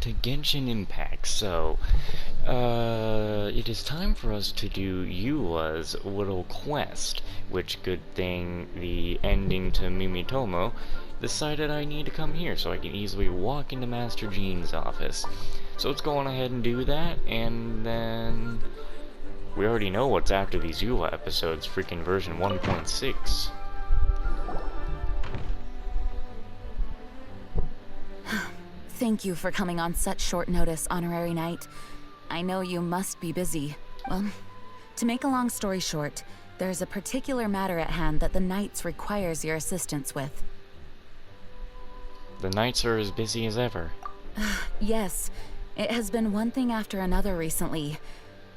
to Genshin Impact. So, it is time for us to do Eula's little quest, which, good thing the ending to Mimitomo decided I need to come here so I can easily walk into Master Jean's office. So let's go on ahead and do that, and then we already know what's after these Eula episodes, freaking version 1.6. Thank you for coming on such short notice, Honorary Knight. I know you must be busy. Well, to make a long story short, there's a particular matter at hand that the Knights requires your assistance with. The Knights are as busy as ever. Yes, it has been one thing after another recently.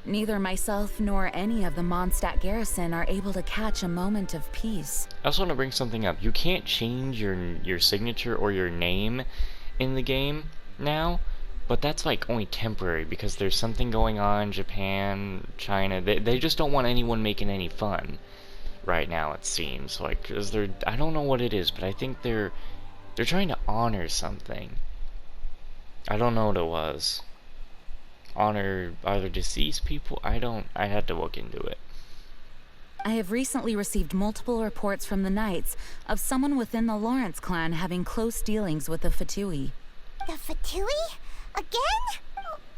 Neither myself nor any of the Mondstadt garrison are able to catch a moment of peace. I also want to bring something up. You can't change your signature or your name in the game now, but that's like only temporary because there's something going on in Japan, China. They just don't want anyone making any fun right now, it seems. Like, cause I don't know what it is, but I think they're trying to honor something. I don't know what it was. Honor either deceased people? I had to look into it. I have recently received multiple reports from the Knights of someone within the Lawrence clan having close dealings with the Fatui. The Fatui? Again?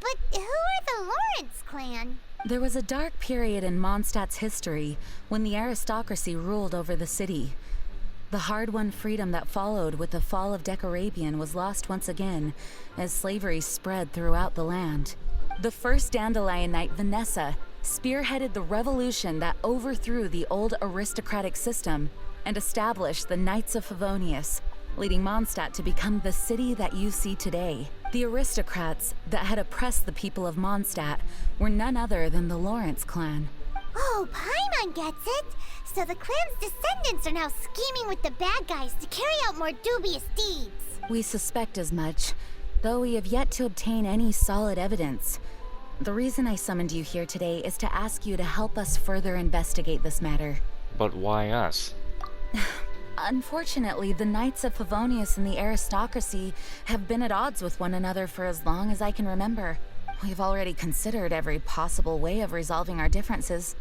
But who are the Lawrence clan? There was a dark period in Mondstadt's history when the aristocracy ruled over the city. The hard-won freedom that followed with the fall of Decarabian was lost once again as slavery spread throughout the land. The first Dandelion Knight, Vanessa, spearheaded the revolution that overthrew the old aristocratic system and established the Knights of Favonius, leading Mondstadt to become the city that you see today. The aristocrats that had oppressed the people of Mondstadt were none other than the Lawrence clan. Oh, Paimon gets it! So the clan's descendants are now scheming with the bad guys to carry out more dubious deeds. We suspect as much, though we have yet to obtain any solid evidence. The reason I summoned you here today is to ask you to help us further investigate this matter. But why us? Unfortunately, the Knights of Favonius and the aristocracy have been at odds with one another for as long as I can remember. We've already considered every possible way of resolving our differences,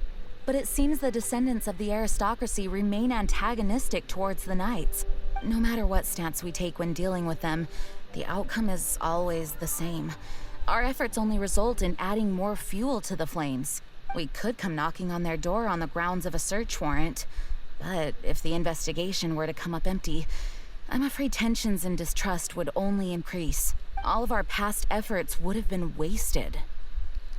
but it seems the descendants of the aristocracy remain antagonistic towards the Knights. No matter what stance we take when dealing with them, the outcome is always the same. Our efforts only result in adding more fuel to the flames. We could come knocking on their door on the grounds of a search warrant, but if the investigation were to come up empty, I'm afraid tensions and distrust would only increase. All of our past efforts would have been wasted.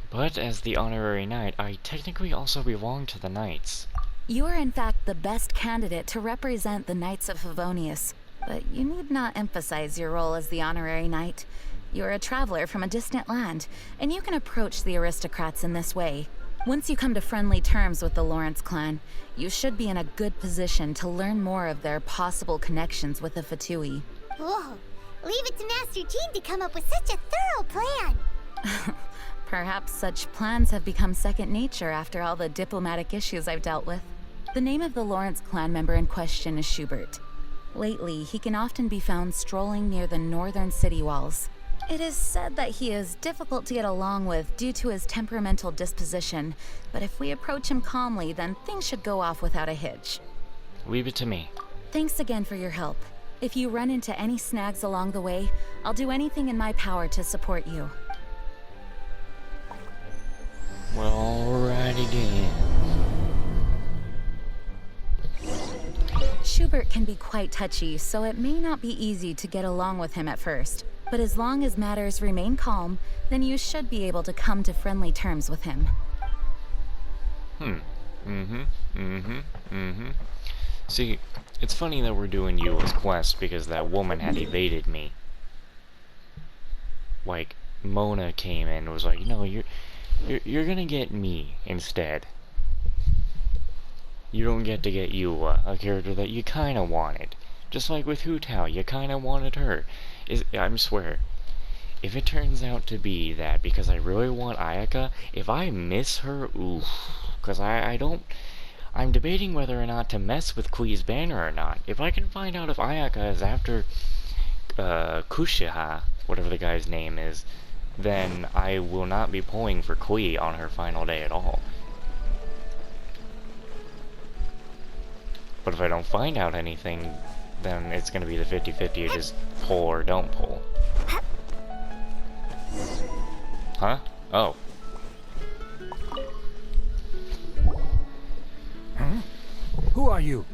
But as the honorary knight, I technically also belong to the Knights. You are in fact the best candidate to represent the Knights of Favonius, but you need not emphasize your role as the honorary knight. You're a traveler from a distant land, and you can approach the aristocrats in this way. Once you come to friendly terms with the Lawrence clan, you should be in a good position to learn more of their possible connections with the Fatui. Whoa, leave it to Master Jean to come up with such a thorough plan. Perhaps such plans have become second nature after all the diplomatic issues I've dealt with. The name of the Lawrence clan member in question is Schubert. Lately, he can often be found strolling near the northern city walls. It is said that he is difficult to get along with due to his temperamental disposition, but if we approach him calmly, then things should go off without a hitch. Leave it to me. Thanks again for your help. If you run into any snags along the way, I'll do anything in my power to support you. Well, alrighty then. Schubert can be quite touchy, so it may not be easy to get along with him at first. But as long as matters remain calm, then you should be able to come to friendly terms with him. See, it's funny that we're doing Eula's quest because that woman had evaded me. Like, Mona came in and was like, no, you're gonna get me instead. You don't get to get Eula, a character that you kinda wanted. Just like with Hu Tao, you kinda wanted her. I swear, if it turns out to be that because I really want Ayaka, if I miss her, oof. Because I'm debating whether or not to mess with Kui's banner or not. If I can find out if Ayaka is after Kushiha, whatever the guy's name is, then I will not be pulling for Kui on her final day at all. But if I don't find out anything, then it's going to be the 50-50, you just pull or don't pull. Huh? Oh. Huh? Who are you?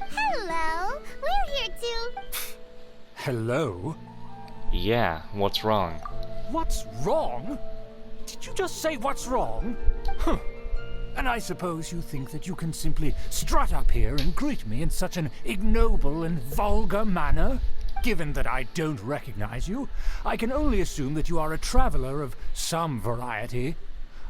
Hello, we're here too. Hello? Yeah, what's wrong? What's wrong? Did you just say what's wrong? Huh. And I suppose you think that you can simply strut up here and greet me in such an ignoble and vulgar manner? Given that I don't recognize you, I can only assume that you are a traveler of some variety.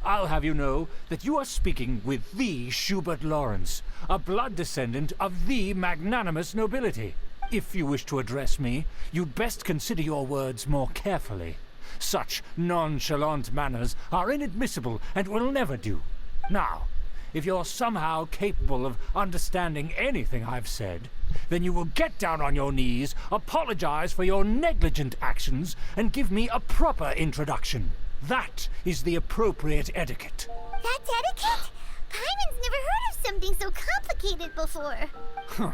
I'll have you know that you are speaking with the Schubert Lawrence, a blood descendant of the magnanimous nobility. If you wish to address me, you'd best consider your words more carefully. Such nonchalant manners are inadmissible and will never do. Now, if you're somehow capable of understanding anything I've said, then you will get down on your knees, apologize for your negligent actions, and give me a proper introduction. That is the appropriate etiquette. That's etiquette? Paimon's never heard of something so complicated before. Huh.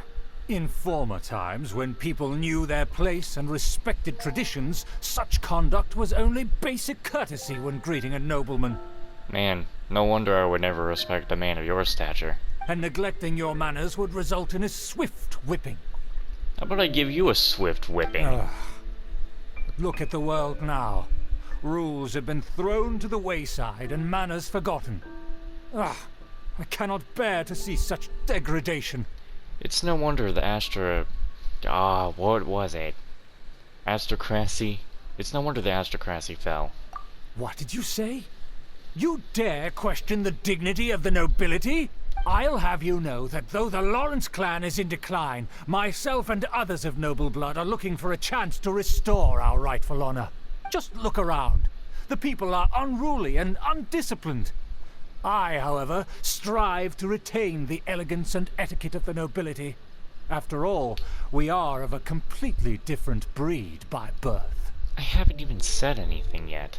In former times, when people knew their place and respected traditions, such conduct was only basic courtesy when greeting a nobleman. Man, no wonder I would never respect a man of your stature. And neglecting your manners would result in a swift whipping. How about I give you a swift whipping? Look at the world now. Rules have been thrown to the wayside and manners forgotten. I cannot bear to see such degradation. It's no wonder the what was it? Aristocracy? It's no wonder the aristocracy fell. What did you say? You dare question the dignity of the nobility? I'll have you know that though the Lawrence clan is in decline, myself and others of noble blood are looking for a chance to restore our rightful honor. Just look around. The people are unruly and undisciplined. I, however, strive to retain the elegance and etiquette of the nobility. After all, we are of a completely different breed by birth. I haven't even said anything yet.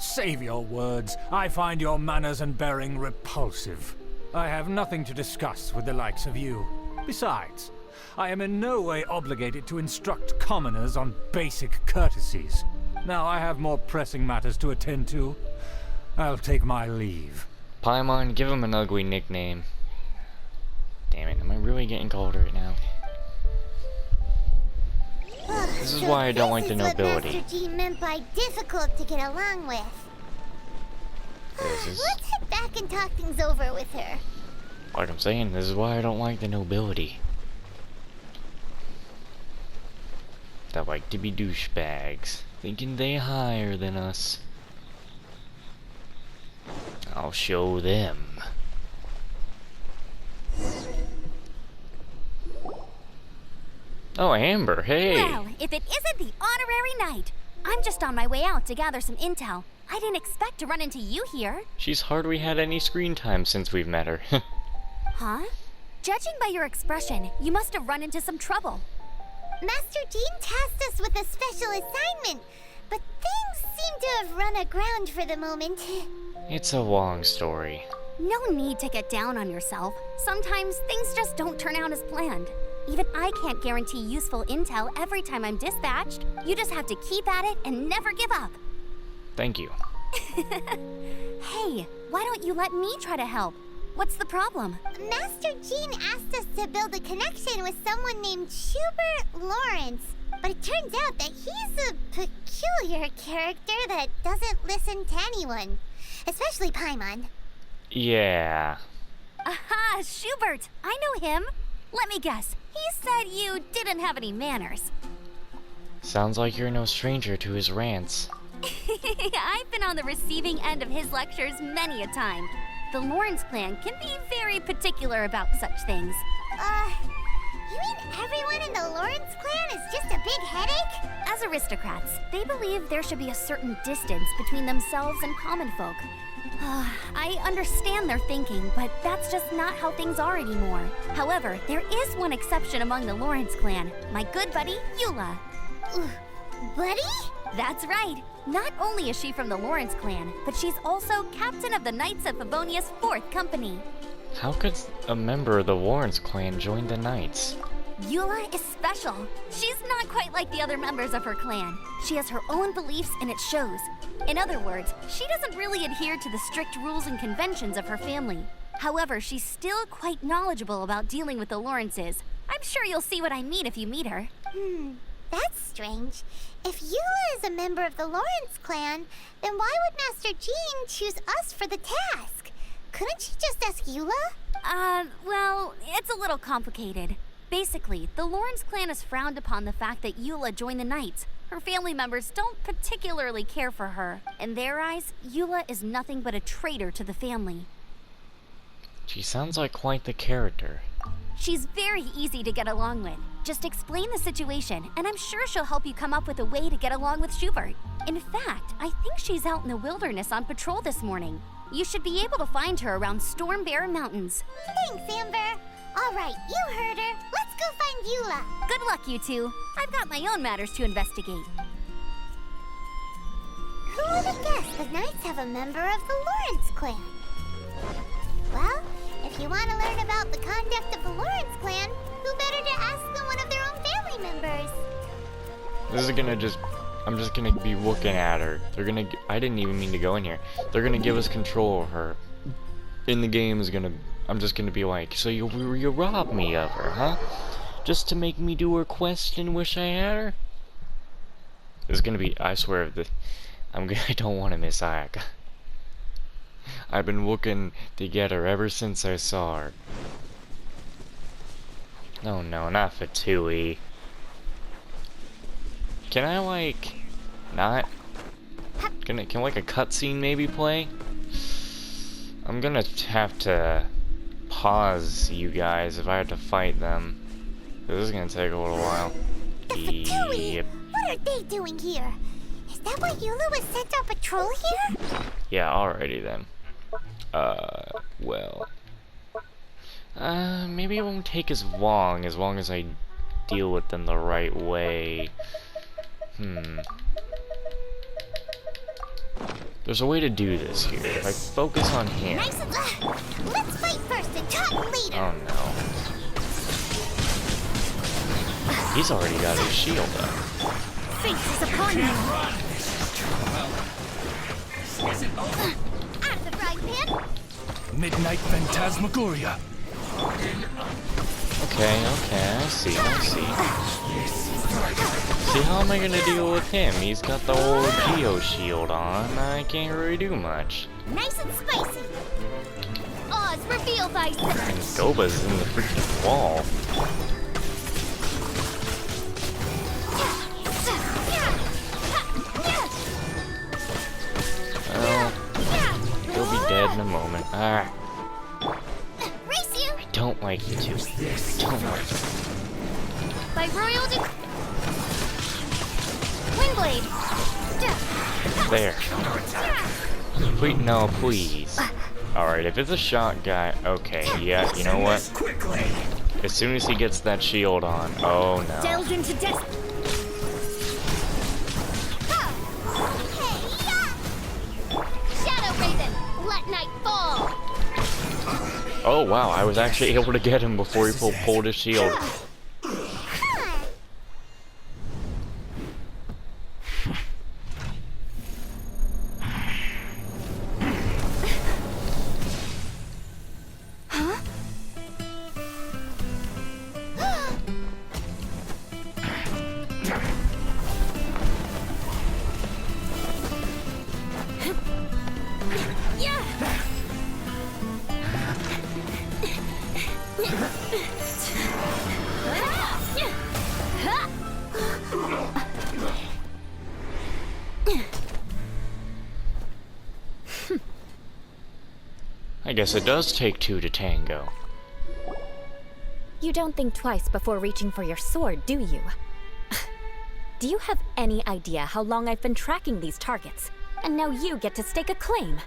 Save your words. I find your manners and bearing repulsive. I have nothing to discuss with the likes of you. Besides, I am in no way obligated to instruct commoners on basic courtesies. Now I have more pressing matters to attend to. I'll take my leave. Paimon, give him an ugly nickname. Damn it, am I really getting cold right now? This is why I don't like the nobility. This is what Master G meant by difficult to get along with. Let's head back and talk things over with her. Like I'm saying, this is why I don't like the nobility. They like to be douchebags, thinking they higher than us. I'll show them. Oh, Amber, hey! Well, if it isn't the honorary knight! I'm just on my way out to gather some intel. I didn't expect to run into you here. She's hardly had any screen time since we've met her. Huh? Judging by your expression, you must have run into some trouble. Master Jean tasked us with a special assignment, but things seem to have run aground for the moment. It's a long story. No need to get down on yourself. Sometimes things just don't turn out as planned. Even I can't guarantee useful intel every time I'm dispatched. You just have to keep at it and never give up. Thank you. Hey, why don't you let me try to help? What's the problem? Master Jean asked us to build a connection with someone named Schubert Lawrence, but it turns out that he's a peculiar character that doesn't listen to anyone, especially Paimon. Yeah. Aha, Schubert! I know him. Let me guess. He said you didn't have any manners. Sounds like you're no stranger to his rants. I've been on the receiving end of his lectures many a time. The Lawrence clan can be very particular about such things. You mean everyone in the Lawrence clan is just a big headache? As aristocrats, they believe there should be a certain distance between themselves and common folk. I understand their thinking, but that's just not how things are anymore. However, there is one exception among the Lawrence clan, my good buddy, Eula. Buddy? That's right. Not only is she from the Lawrence clan, but she's also captain of the Knights of Favonia's 4th company. How could a member of the Lawrence clan join the Knights? Eula is special. She's not quite like the other members of her clan. She has her own beliefs and it shows. In other words, she doesn't really adhere to the strict rules and conventions of her family. However, she's still quite knowledgeable about dealing with the Lawrences. I'm sure you'll see what I mean if you meet her. That's strange. If Eula is a member of the Lawrence clan, then why would Master Jean choose us for the task? Couldn't she just ask Eula? Well, it's a little complicated. Basically, the Lawrence clan has frowned upon the fact that Eula joined the Knights. Her family members don't particularly care for her. In their eyes, Eula is nothing but a traitor to the family. She sounds like quite the character. She's very easy to get along with. Just explain the situation, and I'm sure she'll help you come up with a way to get along with Schubert. In fact, I think she's out in the wilderness on patrol this morning. You should be able to find her around Storm Bear Mountains. Thanks, Amber. All right, you heard her. Let's go find Eula. Good luck, you two. I've got my own matters to investigate. Who would have guessed the Knights have a member of the Lawrence clan? Well, if you want to learn about the conduct of the Lawrence clan, who better to ask than one of their own family members? This is gonna I'm just gonna be looking at her. I didn't even mean to go in here. They're gonna give us control of her. In the game I'm just gonna be like, so you robbed me of her, huh? Just to make me do her quest and wish I had her? This is gonna be, I swear, I don't want to miss Ayaka. I've been looking to get her ever since I saw her. Oh no, not Fatui. Can I like not? Can like a cutscene maybe play? I'm gonna have to pause you guys if I have to fight them. This is gonna take a little while. The Fatui! Yep. What are they doing here? Is that why Eula was sent on patrol here? Yeah, alrighty then. Well. Maybe it won't take as long as I deal with them the right way. There's a way to do this here. If I focus on him. Nice and let's fight first and talk later. Oh no. He's already got his shield up. Fate is upon you! Out of the frying pan. Midnight Phantasmagoria. Okay, I see. See, how am I gonna deal with him? He's got the old Geo shield on. I can't really do much. Nice and spicy. Oz, reveal thyself! And Goba's in the freaking wall. Well, he'll be dead in a moment. Ah. Race you. I don't like you two. I don't like you. By royal Windblade! There. Please, no, please. Alright, if it's a shot guy, okay, yeah, you know what? As soon as he gets that shield on, oh no. Delve into death! Shadow Raven, let night fall! Oh wow, I was actually able to get him before he pulled his shield. I guess it does take two to tango. You don't think twice before reaching for your sword, do you? Do you have any idea how long I've been tracking these targets? And now you get to stake a claim.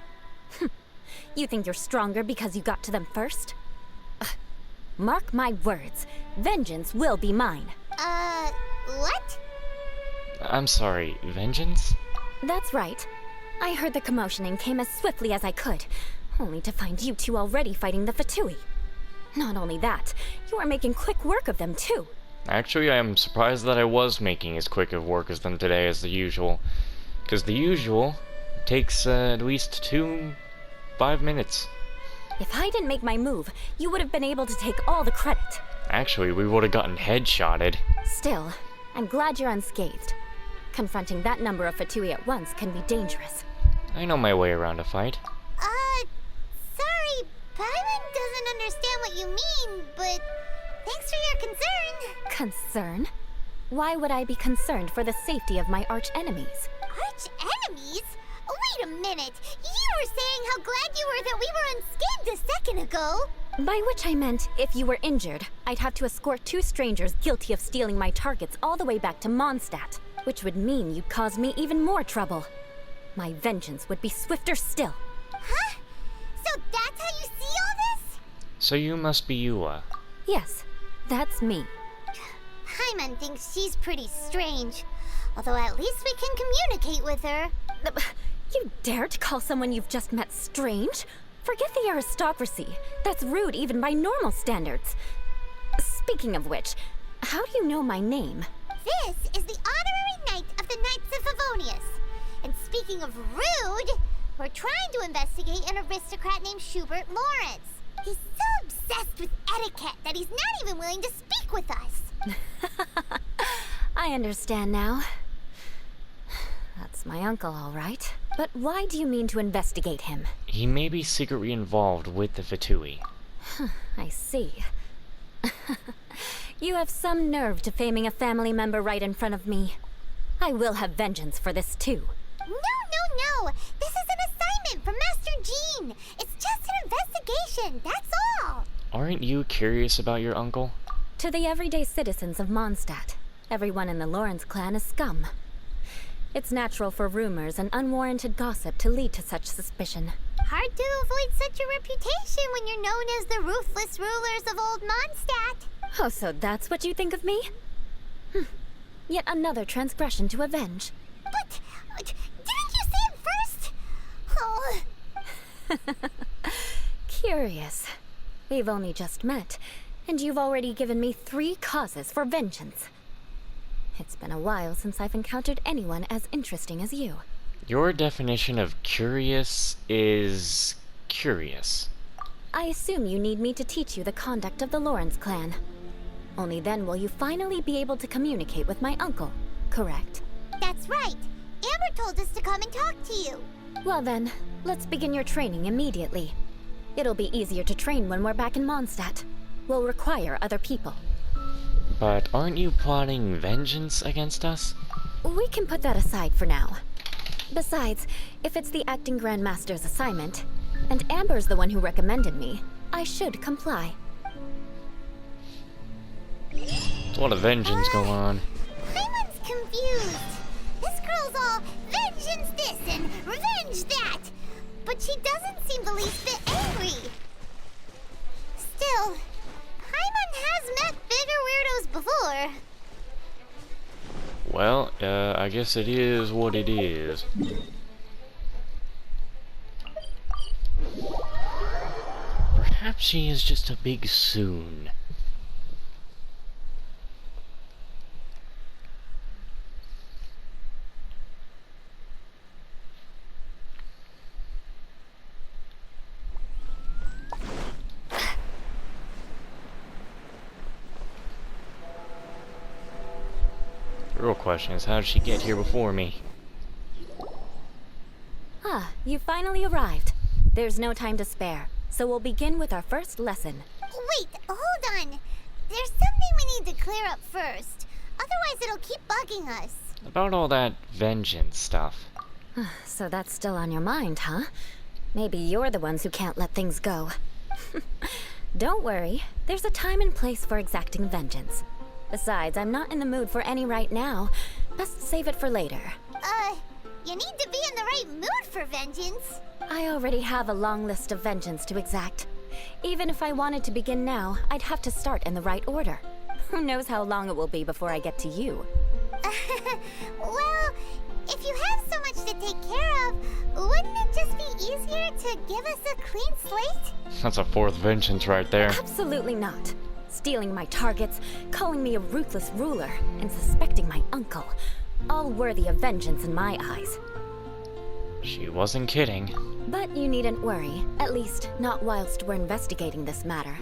You think you're stronger because you got to them first? Mark my words, vengeance will be mine. What? I'm sorry, vengeance? That's right. I heard the commotion and came as swiftly as I could, only to find you two already fighting the Fatui. Not only that, you are making quick work of them too. Actually, I am surprised that I was making as quick of work as them today as the usual. Because the usual takes at least 5 minutes. If I didn't make my move, you would have been able to take all the credit. Actually, we would have gotten headshotted. Still, I'm glad you're unscathed. Confronting that number of Fatui at once can be dangerous. I know my way around a fight. Sorry, Paimon doesn't understand what you mean, but thanks for your concern. Concern? Why would I be concerned for the safety of my arch-enemies? Arch-enemies? Wait a minute! You were saying how glad you were that we were unscathed a second ago! By which I meant, if you were injured, I'd have to escort 2 strangers guilty of stealing my targets all the way back to Mondstadt, which would mean you'd cause me even more trouble. My vengeance would be swifter still. Huh? So that's how you see all this? So you must be Eula. Yes, that's me. Paimon thinks she's pretty strange. Although at least we can communicate with her. You dare to call someone you've just met strange? Forget the aristocracy. That's rude even by normal standards. Speaking of which, how do you know my name? This is the honorary knight of the Knights of Favonius. And speaking of rude, we're trying to investigate an aristocrat named Schubert Lawrence. He's so obsessed with etiquette that he's not even willing to speak with us. I understand now. That's my uncle, all right. But why do you mean to investigate him? He may be secretly involved with the Fatui. I see. You have some nerve to faming a family member right in front of me. I will have vengeance for this too. No. This is an assignment from Master Jean. It's just an investigation, that's all. Aren't you curious about your uncle? To the everyday citizens of Mondstadt, everyone in the Lawrence clan is scum. It's natural for rumors and unwarranted gossip to lead to such suspicion. Hard to avoid such a reputation when you're known as the ruthless rulers of old Mondstadt. Oh, so that's what you think of me? Yet another transgression to avenge. But didn't you see him first? Oh. Curious. We've only just met, and you've already given me 3 causes for vengeance. It's been a while since I've encountered anyone as interesting as you. Your definition of curious is curious. I assume you need me to teach you the conduct of the Lawrence clan. Only then will you finally be able to communicate with my uncle, correct? That's right. Amber told us to come and talk to you. Well then, let's begin your training immediately. It'll be easier to train when we're back in Mondstadt. We'll require other people. But aren't you plotting vengeance against us? We can put that aside for now. Besides, if it's the acting Grandmaster's assignment, and Amber's the one who recommended me, I should comply. There's a lot of vengeance going on. Paimon's confused. This girl's all vengeance this and revenge that. But she doesn't seem the least bit angry. Still, Paimon has met bigger weirdos before. Well, I guess it is what it is. Perhaps she is just a big soon. The real question is, how did she get here before me? Ah, you finally arrived. There's no time to spare, so we'll begin with our first lesson. Wait, hold on. There's something we need to clear up first. Otherwise it'll keep bugging us. About all that vengeance stuff. So that's still on your mind, huh? Maybe you're the ones who can't let things go. Don't worry, there's a time and place for exacting vengeance. Besides, I'm not in the mood for any right now. Best save it for later. You need to be in the right mood for vengeance. I already have a long list of vengeance to exact. Even if I wanted to begin now, I'd have to start in the right order. Who knows how long it will be before I get to you? Well, if you have so much to take care of, wouldn't it just be easier to give us a clean slate? That's a fourth vengeance right there. Absolutely not. Stealing my targets, calling me a ruthless ruler, and suspecting my uncle. All worthy of vengeance in my eyes. She wasn't kidding. But you needn't worry, at least not whilst we're investigating this matter.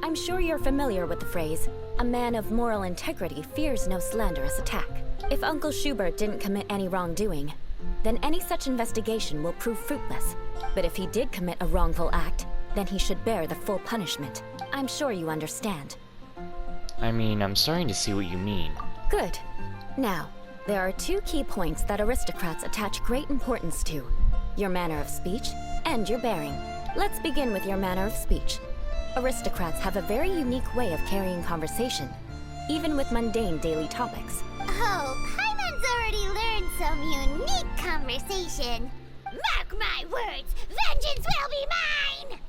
I'm sure you're familiar with the phrase, a man of moral integrity fears no slanderous attack. If Uncle Schubert didn't commit any wrongdoing, then any such investigation will prove fruitless. But if he did commit a wrongful act, then he should bear the full punishment. I'm sure you understand. I mean, I'm starting to see what you mean. Good. Now, there are two key points that aristocrats attach great importance to. Your manner of speech and your bearing. Let's begin with your manner of speech. Aristocrats have a very unique way of carrying conversation, even with mundane daily topics. Oh, Paimon's already learned some unique conversation. Mark my words, vengeance will be mine!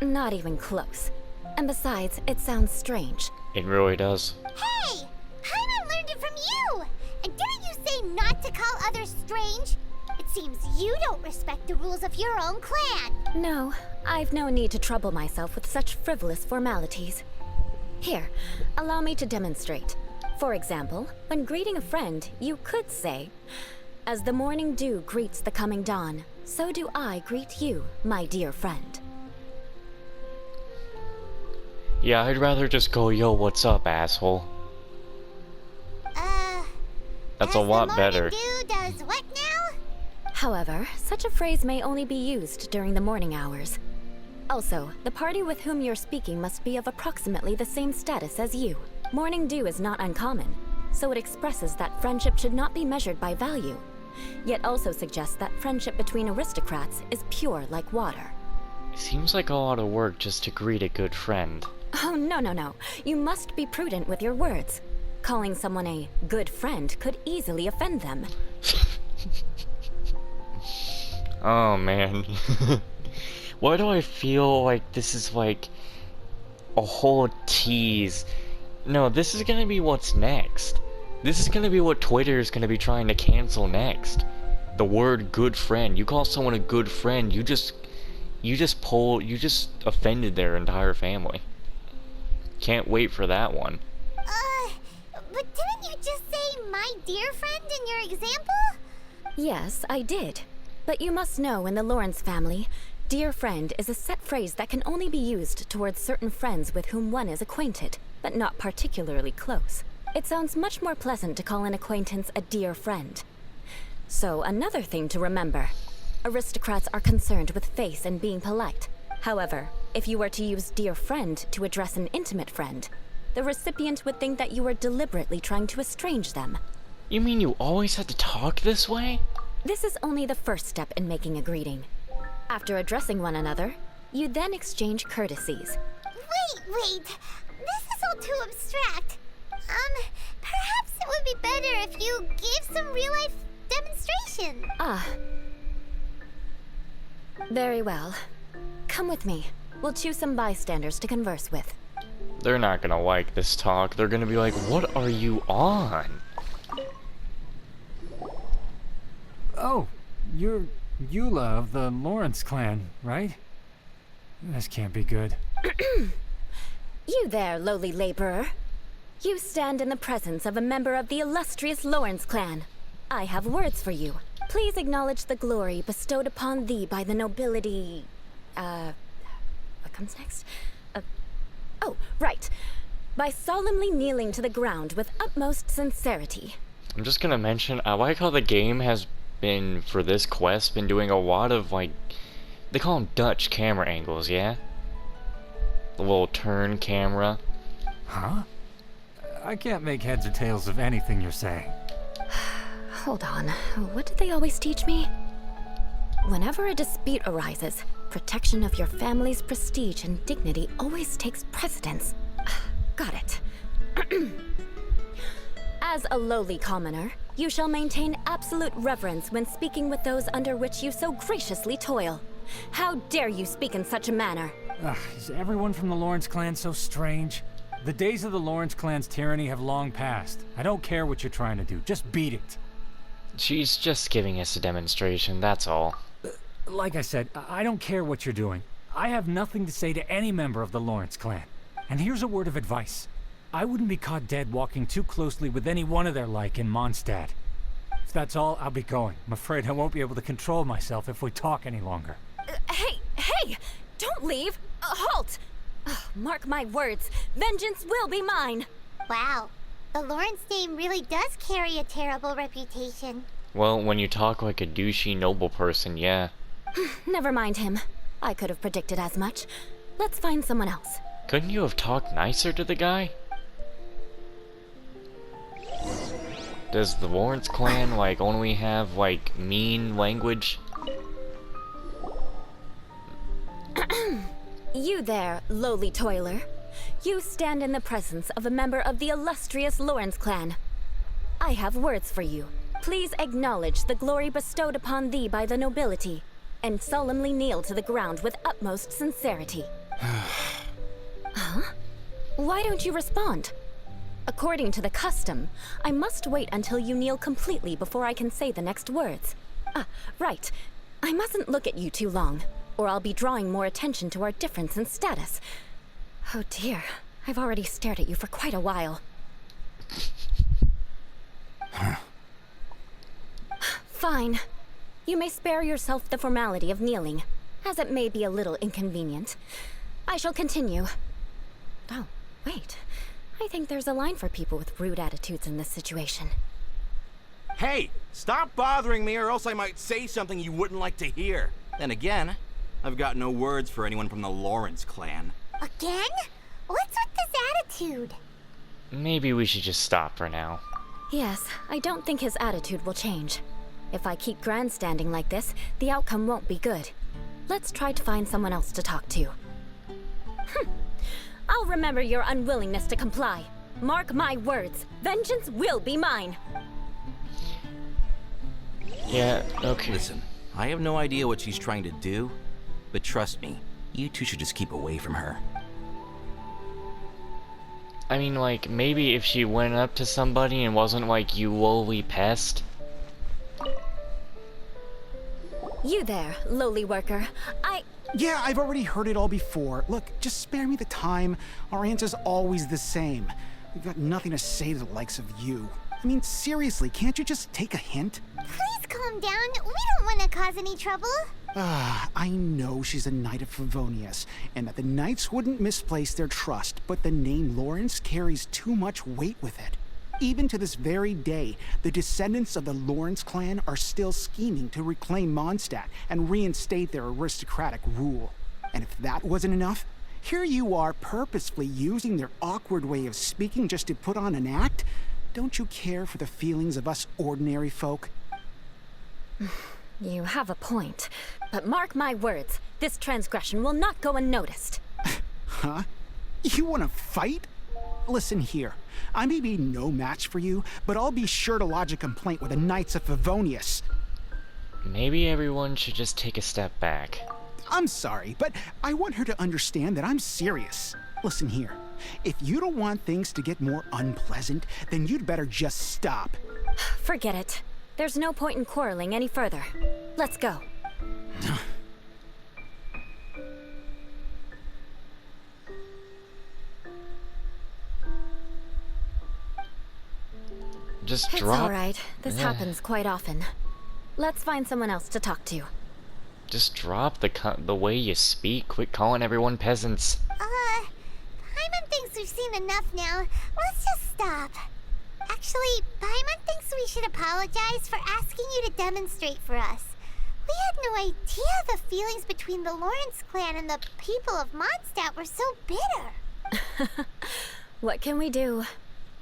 Not even close. And besides, it sounds strange. It really does. Hey! Paimon learned it from you! And didn't you say not to call others strange? It seems you don't respect the rules of your own clan. No, I've no need to trouble myself with such frivolous formalities. Here, allow me to demonstrate. For example, when greeting a friend, you could say, "As the morning dew greets the coming dawn, so do I greet you, my dear friend." Yeah, I'd rather just go, yo, what's up, asshole? That's a lot better. Dew does what now? However, such a phrase may only be used during the morning hours. Also, the party with whom you're speaking must be of approximately the same status as you. Morning dew is not uncommon, so it expresses that friendship should not be measured by value, yet also suggests that friendship between aristocrats is pure like water. Seems like a lot of work just to greet a good friend. Oh, no. You must be prudent with your words. Calling someone a good friend could easily offend them. Oh, man. Why do I feel like this is like a whole tease? No, this is gonna be what's next. This is gonna be what Twitter is gonna be trying to cancel next. The word good friend. You call someone a good friend, you just offended their entire family. Can't wait for that one. But didn't you just say my dear friend in your example? Yes, I did. But you must know in the Lawrence family, dear friend is a set phrase that can only be used towards certain friends with whom one is acquainted, but not particularly close. It sounds much more pleasant to call an acquaintance a dear friend. So, another thing to remember. Aristocrats are concerned with face and being polite. However, if you were to use dear friend to address an intimate friend, the recipient would think that you were deliberately trying to estrange them. You mean you always have to talk this way? This is only the first step in making a greeting. After addressing one another, you then exchange courtesies. Wait. This is all too abstract. Perhaps it would be better if you gave some real-life demonstration. Ah. Very well. Come with me. We'll choose some bystanders to converse with. They're not gonna like this talk. They're gonna be like, what are you on? Oh, you're Eula of the Lawrence clan, right? This can't be good. You there, lowly laborer. You stand in the presence of a member of the illustrious Lawrence clan. I have words for you. Please acknowledge the glory bestowed upon thee by the nobility... What comes next? Oh, right. By solemnly kneeling to the ground with utmost sincerity. I'm just gonna mention, I like how the game has been, for this quest, been doing a lot of, like, they call them Dutch camera angles, yeah? The little turn camera. Huh? I can't make heads or tails of anything you're saying. Hold on. What did they always teach me? Whenever a dispute arises, protection of your family's prestige and dignity always takes precedence. Got it. As a lowly commoner, you shall maintain absolute reverence when speaking with those under which you so graciously toil. How dare you speak in such a manner? Ugh, is everyone from the Lawrence clan so strange? The days of the Lawrence clan's tyranny have long passed. I don't care what you're trying to do, just beat it. She's just giving us a demonstration, that's all. Like I said, I don't care what you're doing. I have nothing to say to any member of the Lawrence clan. And here's a word of advice. I wouldn't be caught dead walking too closely with any one of their like in Mondstadt. If that's all, I'll be going. I'm afraid I won't be able to control myself if we talk any longer. Hey! Don't leave! Halt! Mark my words, vengeance will be mine! Wow, the Lawrence name really does carry a terrible reputation. Well, when you talk like a douchey noble person, yeah. Never mind him. I could have predicted as much. Let's find someone else. Couldn't you have talked nicer to the guy? Does the Lawrence clan, like, only have, like, mean language? You there, lowly toiler. You stand in the presence of a member of the illustrious Lawrence clan. I have words for you. Please acknowledge the glory bestowed upon thee by the nobility, and solemnly kneel to the ground with utmost sincerity. Huh? Why don't you respond? According to the custom, I must wait until you kneel completely before I can say the next words. Right. I mustn't look at you too long, or I'll be drawing more attention to our difference in status. Oh dear, I've already stared at you for quite a while. Fine. You may spare yourself the formality of kneeling, as it may be a little inconvenient. I shall continue. Oh, wait. I think there's a line for people with rude attitudes in this situation. Hey, stop bothering me or else I might say something you wouldn't like to hear. Then again, I've got no words for anyone from the Lawrence clan. Again? What's with this attitude? Maybe we should just stop for now. Yes, I don't think his attitude will change. If I keep grandstanding like this, the outcome won't be good. Let's try to find someone else to talk to. I'll remember your unwillingness to comply. Mark my words, vengeance will be mine. Yeah, okay. Listen, I have no idea what she's trying to do, but trust me, you two should just keep away from her. I mean, like, maybe if she went up to somebody and wasn't like, you lowly pest. You there, lowly worker. Yeah, I've already heard it all before. Look, just spare me the time. Our answer's always the same. We've got nothing to say to the likes of you. I mean, seriously, can't you just take a hint? Please calm down. We don't want to cause any trouble. I know she's a Knight of Favonius, and that the Knights wouldn't misplace their trust, but the name Lawrence carries too much weight with it. Even to this very day, the descendants of the Lawrence clan are still scheming to reclaim Mondstadt and reinstate their aristocratic rule. And if that wasn't enough, here you are purposefully using their awkward way of speaking just to put on an act? Don't you care for the feelings of us ordinary folk? You have a point. But mark my words, this transgression will not go unnoticed. Huh? You want to fight? Listen here, I may be no match for you, but I'll be sure to lodge a complaint with the Knights of Favonius. Maybe everyone should just take a step back. I'm sorry, but I want her to understand that I'm serious. Listen here, if you don't want things to get more unpleasant, then you'd better just stop. Forget it. There's no point in quarreling any further. Let's go. Just It's drop. alright. This Yeah. happens quite often. Let's find someone else to talk to. Just drop the way you speak. Quit calling everyone peasants. Paimon thinks we've seen enough now. Let's just stop. Actually, Paimon thinks we should apologize for asking you to demonstrate for us. We had no idea the feelings between the Lawrence clan and the people of Mondstadt were so bitter. What can we do?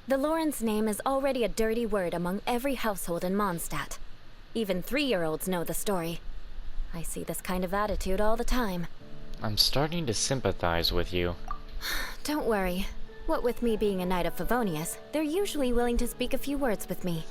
The Lawrence name is already a dirty word among every household in Mondstadt. Even 3-year-olds know the story. I see this kind of attitude all the time. I'm starting to sympathize with you. Don't worry. What with me being a Knight of Favonius, they're usually willing to speak a few words with me.